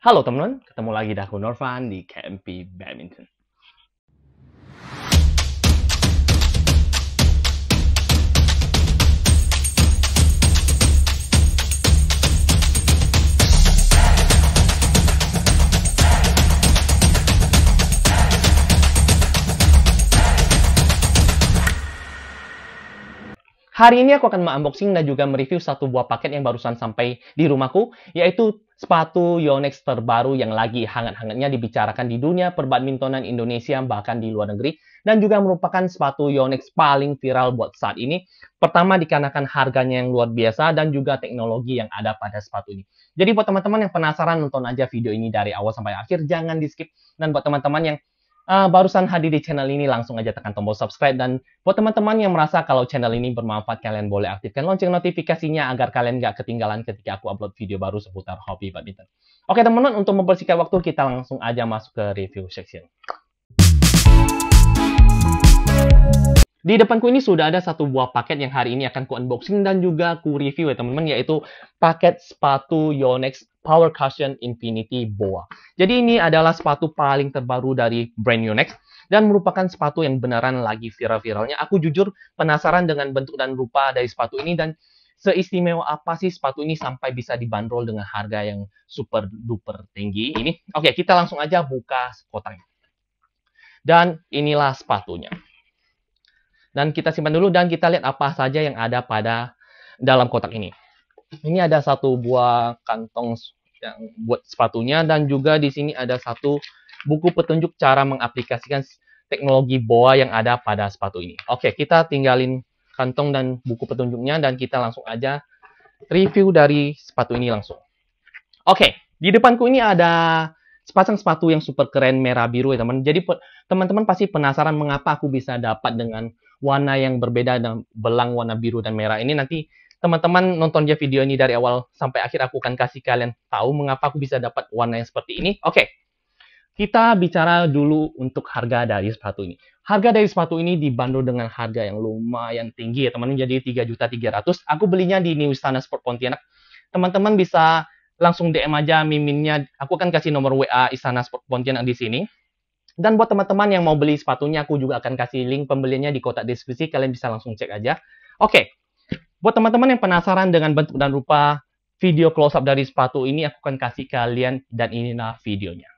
Halo teman-teman, ketemu lagi dah aku Norvan di KMP Badminton. Hari ini aku akan unboxing dan juga mereview satu buah paket yang barusan sampai di rumahku, yaitu sepatu Yonex terbaru yang lagi hangat-hangatnya dibicarakan di dunia perbadmintonan Indonesia, bahkan di luar negeri, dan juga merupakan sepatu Yonex paling viral buat saat ini. Pertama, dikarenakan harganya yang luar biasa dan juga teknologi yang ada pada sepatu ini. Jadi buat teman-teman yang penasaran, nonton aja video ini dari awal sampai akhir, jangan di-skip. Dan buat teman-teman yang barusan hadir di channel ini, langsung aja tekan tombol subscribe. Dan buat teman-teman yang merasa kalau channel ini bermanfaat, kalian boleh aktifkan lonceng notifikasinya agar kalian nggak ketinggalan ketika aku upload video baru seputar hobi badminton. Oke teman-teman, untuk mempersingkat waktu, kita langsung aja masuk ke review section. Di depanku ini sudah ada satu buah paket yang hari ini akan ku unboxing dan juga ku review ya teman-teman, yaitu paket sepatu Yonex Power Cushion Infinity Boa. Jadi ini adalah sepatu paling terbaru dari brand Yonex dan merupakan sepatu yang beneran lagi viral-viralnya. Aku jujur penasaran dengan bentuk dan rupa dari sepatu ini dan seistimewa apa sih sepatu ini sampai bisa dibanderol dengan harga yang super duper tinggi ini. Oke, kita langsung aja buka kotaknya. Dan inilah sepatunya. Dan kita simpan dulu dan kita lihat apa saja yang ada pada dalam kotak ini. Ini ada satu buah kantong yang buat sepatunya dan juga di sini ada satu buku petunjuk cara mengaplikasikan teknologi BOA yang ada pada sepatu ini. Oke, kita tinggalin kantong dan buku petunjuknya dan kita langsung aja review dari sepatu ini langsung. Oke, di depanku ini ada sepasang sepatu yang super keren merah biru ya teman. Jadi teman-teman pasti penasaran mengapa aku bisa dapat dengan warna yang berbeda dan belang warna biru dan merah ini. Nanti teman-teman nonton aja video ini dari awal sampai akhir, aku akan kasih kalian tahu mengapa aku bisa dapat warna yang seperti ini. Oke, kita bicara dulu untuk harga dari sepatu ini. Harga dari sepatu ini dibanderol dengan harga yang lumayan tinggi ya teman-teman. Jadi 3.300.000. Aku belinya di New Istana Sport Pontianak. Teman-teman bisa langsung DM aja miminnya. Aku akan kasih nomor WA Istana Sport Pontianak di sini. Dan buat teman-teman yang mau beli sepatunya, aku juga akan kasih link pembeliannya di kotak deskripsi. Kalian bisa langsung cek aja. Oke, buat teman-teman yang penasaran dengan bentuk dan rupa video close up dari sepatu ini, aku akan kasih kalian dan inilah videonya.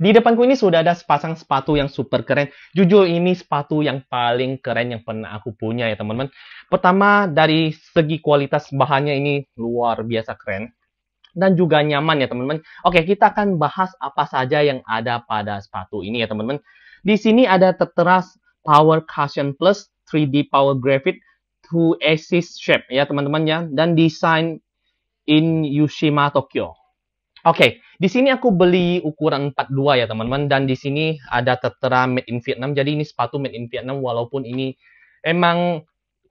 Di depanku ini sudah ada sepasang sepatu yang super keren. Jujur ini sepatu yang paling keren yang pernah aku punya ya teman-teman. Pertama, dari segi kualitas bahannya ini luar biasa keren. Dan juga nyaman ya teman-teman. Oke, kita akan bahas apa saja yang ada pada sepatu ini ya teman-teman. Di sini ada tertera Power Cushion Plus 3D Power Graphite 2 Axis Shape ya teman-teman ya. Dan desain in Yushima, Tokyo. Oke, di sini aku beli ukuran 42 ya teman-teman, dan di sini ada tertera made in Vietnam. Jadi ini sepatu made in Vietnam walaupun ini emang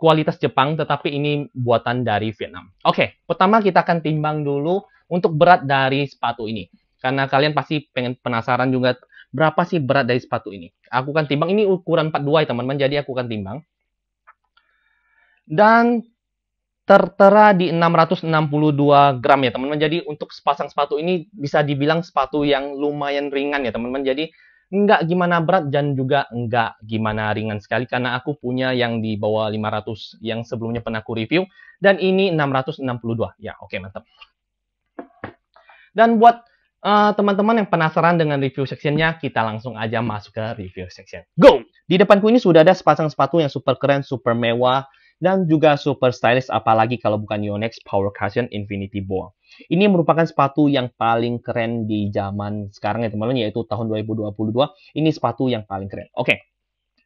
kualitas Jepang, tetapi ini buatan dari Vietnam. Oke, pertama kita akan timbang dulu untuk berat dari sepatu ini. Karena kalian pasti pengen penasaran juga berapa sih berat dari sepatu ini. Aku akan timbang, ini ukuran 42 ya teman-teman, jadi aku akan timbang. Dan tertera di 662 gram ya teman-teman. Jadi untuk sepasang sepatu ini bisa dibilang sepatu yang lumayan ringan ya teman-teman. Jadi nggak gimana berat dan juga nggak gimana ringan sekali. Karena aku punya yang di bawah 500 yang sebelumnya pernah aku review. Dan ini 662. Ya oke, mantap. Dan buat teman-teman yang penasaran dengan review sectionnya, kita langsung aja masuk ke review section. Go! Di depanku ini sudah ada sepasang sepatu yang super keren, super mewah, dan juga super stylish, apalagi kalau bukan Yonex Power Cushion Infinity Boa. Ini merupakan sepatu yang paling keren di zaman sekarang ya teman-teman, yaitu tahun 2022. Ini sepatu yang paling keren. Oke,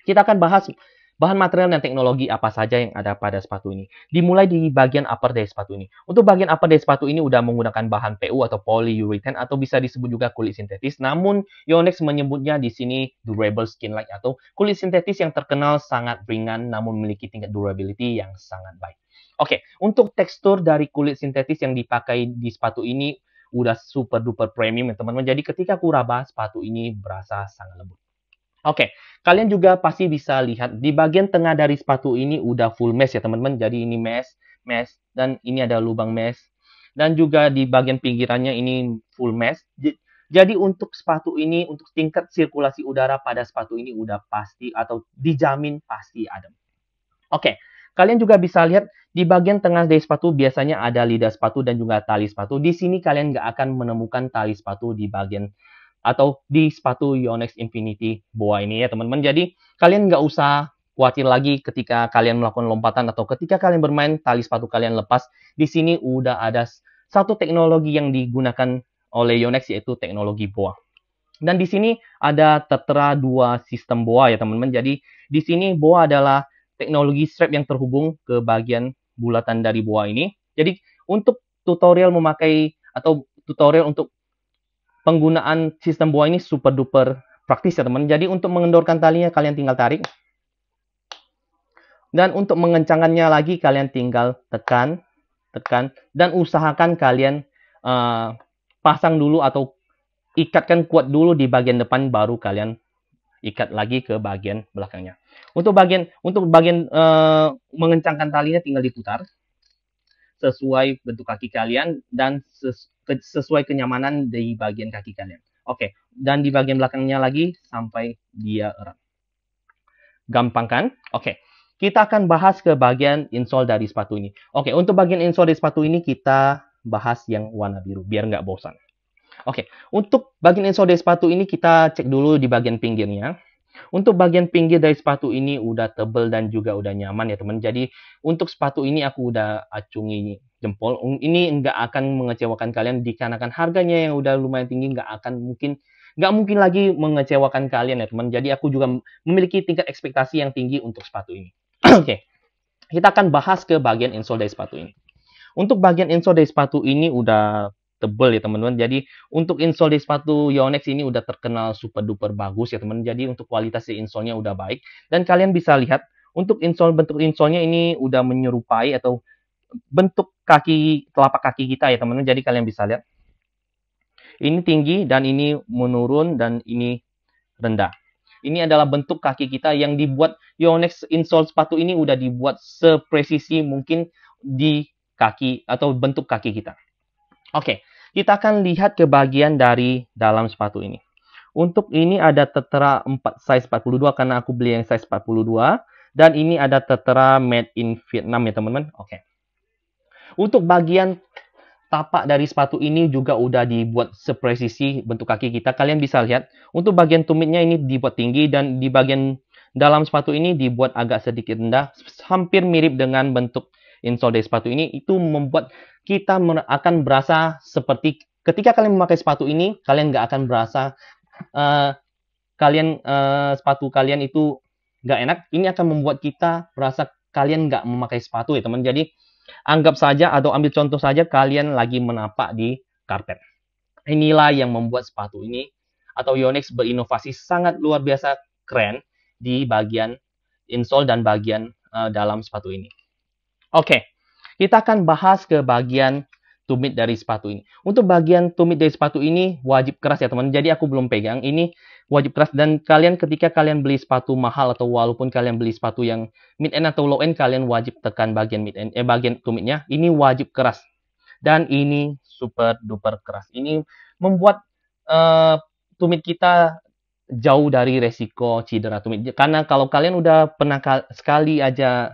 kita akan bahas bahan material dan teknologi apa saja yang ada pada sepatu ini. Dimulai di bagian upper dari sepatu ini. Untuk bagian upper dari sepatu ini udah menggunakan bahan PU atau polyurethane atau bisa disebut juga kulit sintetis. Namun Yonex menyebutnya di sini durable skin-like atau kulit sintetis yang terkenal sangat ringan namun memiliki tingkat durability yang sangat baik. Oke, untuk tekstur dari kulit sintetis yang dipakai di sepatu ini udah super duper premium ya teman-teman. Jadi ketika aku raba, sepatu ini berasa sangat lembut. Oke, kalian juga pasti bisa lihat di bagian tengah dari sepatu ini udah full mesh ya teman-teman. Jadi ini mesh, dan ini ada lubang mesh. Dan juga di bagian pinggirannya ini full mesh. Jadi untuk sepatu ini, untuk tingkat sirkulasi udara pada sepatu ini udah pasti atau dijamin pasti ada. Oke, kalian juga bisa lihat di bagian tengah dari sepatu biasanya ada lidah sepatu dan juga tali sepatu. Di sini kalian nggak akan menemukan tali sepatu di bagian atau di sepatu Yonex Infinity Boa ini ya teman-teman. Jadi kalian nggak usah khawatir lagi ketika kalian melakukan lompatan atau ketika kalian bermain tali sepatu kalian lepas. Di sini udah ada satu teknologi yang digunakan oleh Yonex yaitu teknologi Boa. Dan di sini ada tertera dua sistem Boa ya teman-teman. Jadi di sini Boa adalah teknologi strap yang terhubung ke bagian bulatan dari Boa ini. Jadi untuk tutorial memakai atau tutorial untuk penggunaan sistem Boa ini super duper praktis ya teman. Jadi untuk mengendorkan talinya kalian tinggal tarik. Dan untuk mengencangkannya lagi kalian tinggal tekan. Dan usahakan kalian pasang dulu atau ikatkan kuat dulu di bagian depan baru kalian ikat lagi ke bagian belakangnya. Untuk bagian mengencangkan talinya tinggal diputar sesuai bentuk kaki kalian dan sesuai kenyamanan di bagian kaki kalian. Oke, dan di bagian belakangnya lagi sampai dia erat. Gampang kan? Oke, kita akan bahas ke bagian insole dari sepatu ini. Oke, untuk bagian insole dari sepatu ini kita bahas yang warna biru biar nggak bosan. Oke, untuk bagian insole dari sepatu ini kita cek dulu di bagian pinggirnya. Untuk bagian pinggir dari sepatu ini udah tebal dan juga udah nyaman ya teman. Jadi untuk sepatu ini aku udah acungi jempol. Ini nggak akan mengecewakan kalian dikarenakan harganya yang udah lumayan tinggi, nggak mungkin lagi mengecewakan kalian ya teman. Jadi aku juga memiliki tingkat ekspektasi yang tinggi untuk sepatu ini. Oke, kita akan bahas ke bagian insole dari sepatu ini. Untuk bagian insole dari sepatu ini udah tebel ya teman-teman. Jadi untuk insole di sepatu Yonex ini udah terkenal super duper bagus ya teman. Jadi untuk kualitas di insole-nya udah baik. Dan kalian bisa lihat untuk bentuk insole-nya ini udah menyerupai atau bentuk telapak kaki kita ya teman-teman. Jadi kalian bisa lihat. Ini tinggi dan ini menurun dan ini rendah. Ini adalah bentuk kaki kita yang dibuat Yonex insole sepatu ini udah dibuat sepresisi mungkin di kaki atau bentuk kaki kita. Oke, kita akan lihat ke bagian dari dalam sepatu ini. Untuk ini ada tertera size 42 karena aku beli yang size 42. Dan ini ada tertera made in Vietnam ya teman-teman. Oke. Untuk bagian tapak dari sepatu ini juga udah dibuat sepresisi bentuk kaki kita. Kalian bisa lihat, untuk bagian tumitnya ini dibuat tinggi dan di bagian dalam sepatu ini dibuat agak sedikit rendah. Hampir mirip dengan bentuk insole dari sepatu ini. Itu membuat kita akan berasa seperti ketika kalian memakai sepatu ini, kalian nggak akan berasa sepatu kalian itu nggak enak. Ini akan membuat kita berasa kalian nggak memakai sepatu ya teman. Jadi anggap saja atau ambil contoh saja kalian lagi menapak di karpet. Inilah yang membuat sepatu ini atau Yonex berinovasi sangat luar biasa keren di bagian insole dan bagian dalam sepatu ini. Oke, kita akan bahas ke bagian tumit dari sepatu ini. Untuk bagian tumit dari sepatu ini wajib keras ya teman. Jadi aku belum pegang. Ini wajib keras dan kalian ketika kalian beli sepatu mahal atau walaupun kalian beli sepatu yang mid end atau low end, kalian wajib tekan bagian mid end, bagian tumitnya. Ini wajib keras dan ini super duper keras. Ini membuat tumit kita jauh dari resiko cedera tumit. Karena kalau kalian udah pernah sekali aja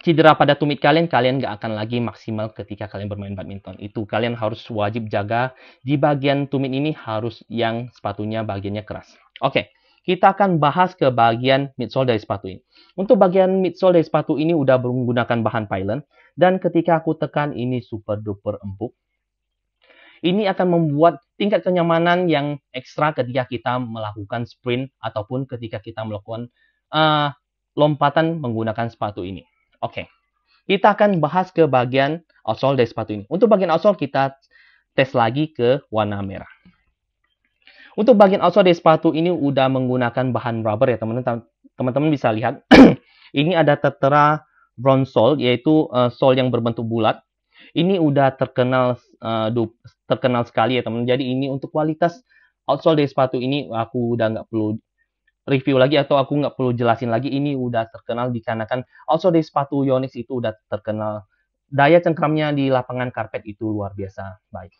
cedera pada tumit kalian, kalian nggak akan lagi maksimal ketika kalian bermain badminton. Itu kalian harus wajib jaga di bagian tumit ini, harus yang sepatunya bagiannya keras. Oke, kita akan bahas ke bagian midsole dari sepatu ini. Untuk bagian midsole dari sepatu ini udah menggunakan bahan pylon, dan ketika aku tekan ini super duper empuk. Ini akan membuat tingkat kenyamanan yang ekstra ketika kita melakukan sprint ataupun ketika kita melakukan lompatan menggunakan sepatu ini. Oke, kita akan bahas ke bagian outsole dari sepatu ini. Untuk bagian outsole kita tes lagi ke warna merah. Untuk bagian outsole dari sepatu ini udah menggunakan bahan rubber ya teman-teman. Teman-teman bisa lihat ini ada tertera bronze sole, yaitu sole yang berbentuk bulat. Ini udah terkenal sekali ya teman-teman. Jadi ini untuk kualitas outsole dari sepatu ini aku udah nggak perlu review lagi atau aku nggak perlu jelasin lagi. Ini udah terkenal dikarenakan outsole dari sepatu Yonex itu udah terkenal daya cengkramnya di lapangan karpet itu luar biasa baik.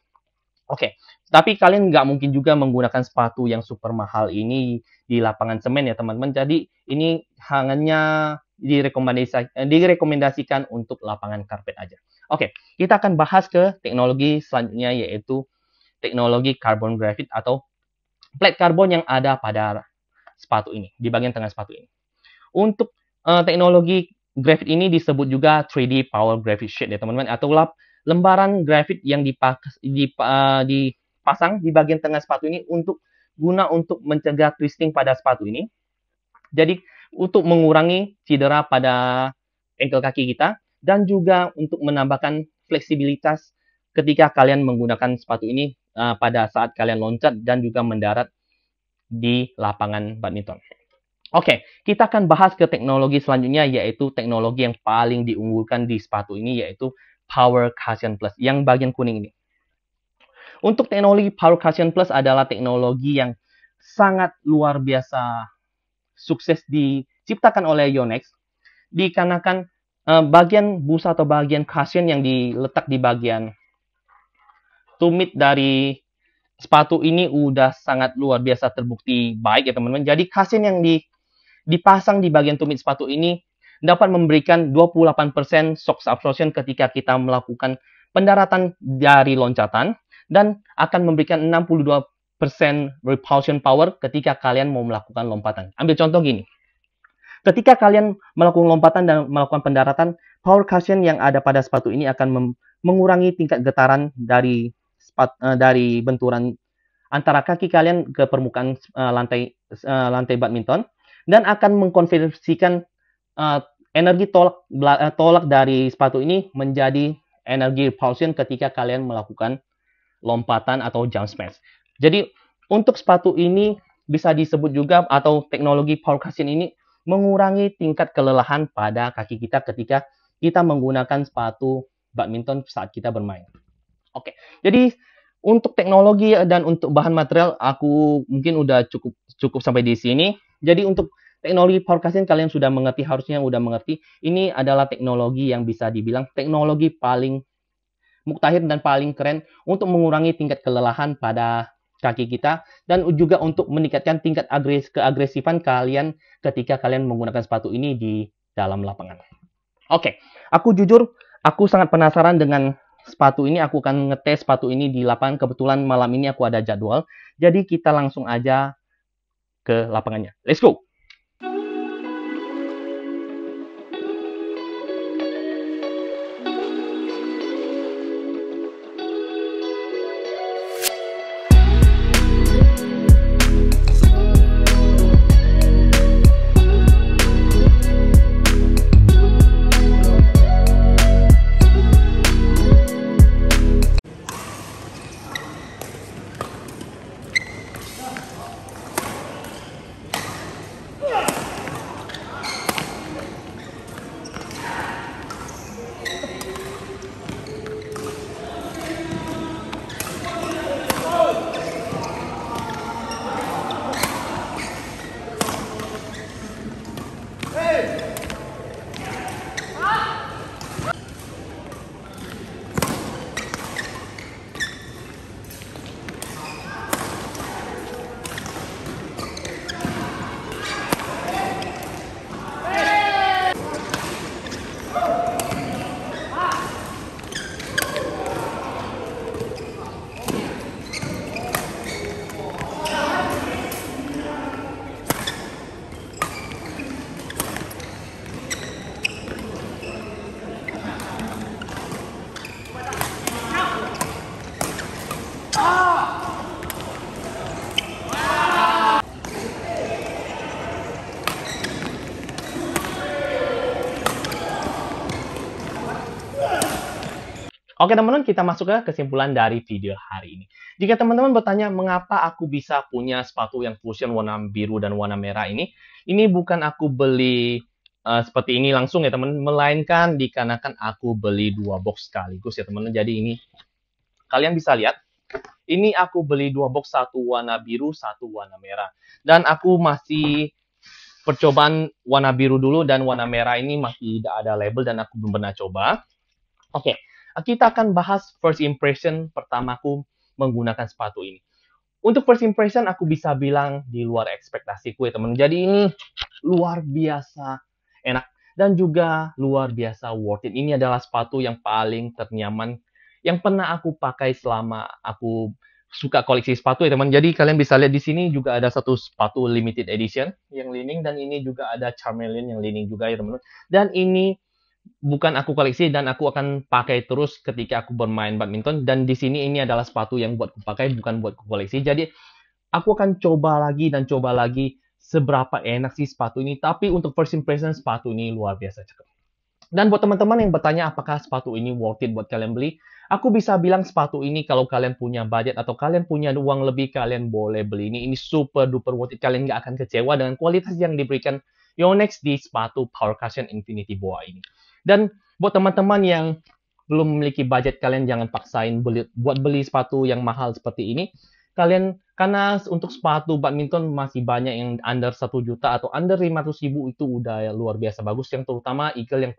Oke, tapi kalian nggak mungkin juga menggunakan sepatu yang super mahal ini di lapangan semen ya teman-teman. Jadi ini hanya direkomendasikan untuk lapangan karpet aja. Oke, kita akan bahas ke teknologi selanjutnya, yaitu teknologi carbon graphite atau plate karbon yang ada pada sepatu ini, di bagian tengah sepatu ini. Untuk teknologi graphite ini disebut juga 3D power graphite sheet ya teman-teman, atau lembaran graphite yang dipasang di bagian tengah sepatu ini untuk mencegah twisting pada sepatu ini. Jadi untuk mengurangi cedera pada ankle kaki kita dan juga untuk menambahkan fleksibilitas ketika kalian menggunakan sepatu ini pada saat kalian loncat dan juga mendarat di lapangan badminton. Oke, kita akan bahas ke teknologi selanjutnya, yaitu teknologi yang paling diunggulkan di sepatu ini, yaitu Power Cushion Plus, yang bagian kuning ini. Untuk teknologi Power Cushion Plus adalah teknologi yang sangat luar biasa sukses diciptakan oleh Yonex, dikarenakan bagian busa atau bagian cushion yang diletak di bagian tumit dari sepatu ini udah sangat luar biasa terbukti baik ya teman-teman. Jadi cushion yang dipasang di bagian tumit sepatu ini dapat memberikan 28% shock absorption ketika kita melakukan pendaratan dari loncatan dan akan memberikan 62% repulsion power ketika kalian mau melakukan lompatan. Ambil contoh gini. Ketika kalian melakukan lompatan dan melakukan pendaratan, power cushion yang ada pada sepatu ini akan mengurangi tingkat getaran dari benturan antara kaki kalian ke permukaan lantai badminton dan akan mengkonversikan energi tolak dari sepatu ini menjadi energi repulsion ketika kalian melakukan lompatan atau jump smash. Jadi untuk sepatu ini bisa disebut juga atau teknologi power cushion ini mengurangi tingkat kelelahan pada kaki kita ketika kita menggunakan sepatu badminton saat kita bermain. Oke, jadi untuk teknologi dan untuk bahan material aku mungkin udah cukup sampai di sini. Jadi untuk teknologi power cushion kalian sudah mengerti, harusnya udah mengerti. Ini adalah teknologi yang bisa dibilang teknologi paling muktahir dan paling keren untuk mengurangi tingkat kelelahan pada kaki kita dan juga untuk meningkatkan tingkat keagresifan kalian ketika kalian menggunakan sepatu ini di dalam lapangan. Oke, aku jujur, aku sangat penasaran dengan sepatu ini. Aku akan ngetes sepatu ini di lapangan. Kebetulan malam ini aku ada jadwal. Jadi kita langsung aja ke lapangannya. Let's go! Oke teman-teman, kita masuk ke kesimpulan dari video hari ini. Jika teman-teman bertanya mengapa aku bisa punya sepatu yang fusion warna biru dan warna merah ini bukan aku beli seperti ini langsung ya teman-teman, melainkan dikarenakan aku beli 2 box sekaligus ya teman-teman. Jadi ini kalian bisa lihat, ini aku beli 2 box, satu warna biru, satu warna merah. Dan aku masih percobaan warna biru dulu, dan warna merah ini masih tidak ada label dan aku belum pernah coba. Oke, kita akan bahas first impression pertamaku menggunakan sepatu ini. Untuk first impression, aku bisa bilang di luar ekspektasiku ya teman. Jadi ini luar biasa enak dan juga luar biasa worth it. Ini adalah sepatu yang paling ternyaman yang pernah aku pakai selama aku suka koleksi sepatu ya teman. Jadi kalian bisa lihat di sini juga ada satu sepatu limited edition yang lining, dan ini juga ada Charmeleon yang lining juga ya teman. Dan ini bukan aku koleksi dan aku akan pakai terus ketika aku bermain badminton. Dan di sini ini adalah sepatu yang buat aku pakai, bukan buat aku koleksi. Jadi aku akan coba lagi dan coba lagi seberapa enak sih sepatu ini. Tapi untuk first impression, sepatu ini luar biasa cakep. Dan buat teman-teman yang bertanya apakah sepatu ini worth it buat kalian beli, aku bisa bilang sepatu ini kalau kalian punya budget atau kalian punya uang lebih, kalian boleh beli ini. Ini super duper worth it. Kalian nggak akan kecewa dengan kualitas yang diberikan Yonex di sepatu Power Cushion Infinity Boa ini. Dan buat teman-teman yang belum memiliki budget, kalian jangan paksain buat beli sepatu yang mahal seperti ini. Karena untuk sepatu badminton masih banyak yang under 1 juta atau under 500.000, itu udah luar biasa bagus. Yang terutama Eagle yang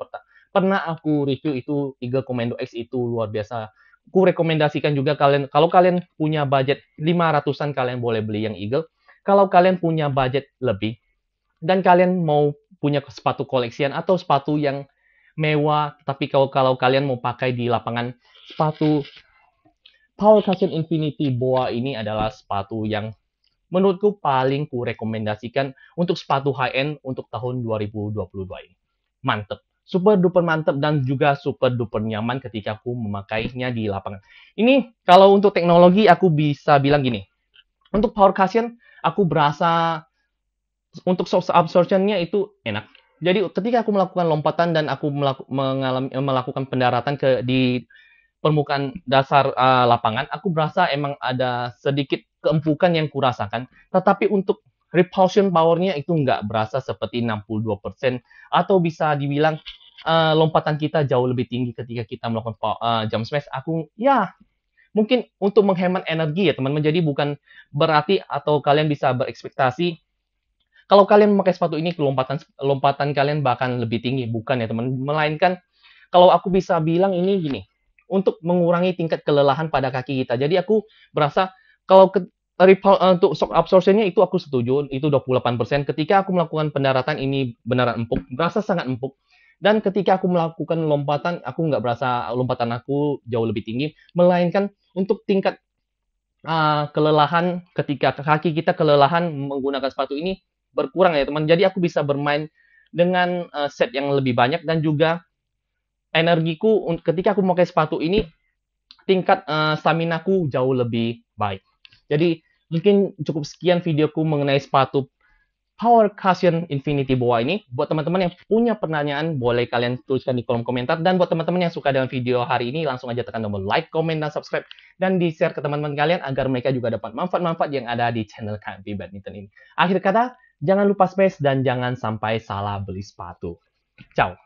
pernah aku review itu Eagle Commando X, itu luar biasa. Aku rekomendasikan juga kalau kalian punya budget 500-an, kalian boleh beli yang Eagle. Kalau kalian punya budget lebih dan kalian mau punya sepatu koleksian atau sepatu yang mewah, tapi kalau kalian mau pakai di lapangan, sepatu Power Cushion Infinity Boa ini adalah sepatu yang menurutku paling ku rekomendasikan untuk sepatu high-end untuk tahun 2022 ini. Mantep, super duper mantep, dan juga super duper nyaman ketika aku memakainya di lapangan. Ini kalau untuk teknologi aku bisa bilang gini, untuk Power Cushion aku berasa untuk shock absorption-nya itu enak. Jadi ketika aku melakukan lompatan dan aku melakukan pendaratan di permukaan dasar lapangan, aku berasa emang ada sedikit keempukan yang kurasakan. Tetapi untuk repulsion power-nya itu nggak berasa seperti 62%. Atau bisa dibilang lompatan kita jauh lebih tinggi ketika kita melakukan jump smash. Mungkin untuk menghemat energi ya teman-teman. Jadi bukan berarti atau kalian bisa berekspektasi kalau kalian memakai sepatu ini, lompatan kalian bahkan lebih tinggi. Bukan ya teman, melainkan kalau aku bisa bilang ini gini, untuk mengurangi tingkat kelelahan pada kaki kita. Jadi aku berasa kalau untuk shock absorption-nya itu aku setuju, itu 28%. Ketika aku melakukan pendaratan ini beneran empuk, berasa sangat empuk. Dan ketika aku melakukan lompatan, aku nggak berasa lompatan aku jauh lebih tinggi, melainkan untuk tingkat kelelahan ketika kaki kita kelelahan menggunakan sepatu ini berkurang ya teman. Jadi aku bisa bermain dengan set yang lebih banyak, dan juga energiku ketika aku memakai sepatu ini, tingkat staminaku jauh lebih baik. Jadi mungkin cukup sekian videoku mengenai sepatu Power Cushion Infinity Boa ini. Buat teman-teman yang punya pertanyaan, boleh kalian tuliskan di kolom komentar. Dan buat teman-teman yang suka dengan video hari ini, langsung aja tekan tombol like, komen, dan subscribe. Dan di-share ke teman-teman kalian agar mereka juga dapat manfaat-manfaat yang ada di channel KMP Badminton ini. Akhir kata, jangan lupa space dan jangan sampai salah beli sepatu. Ciao!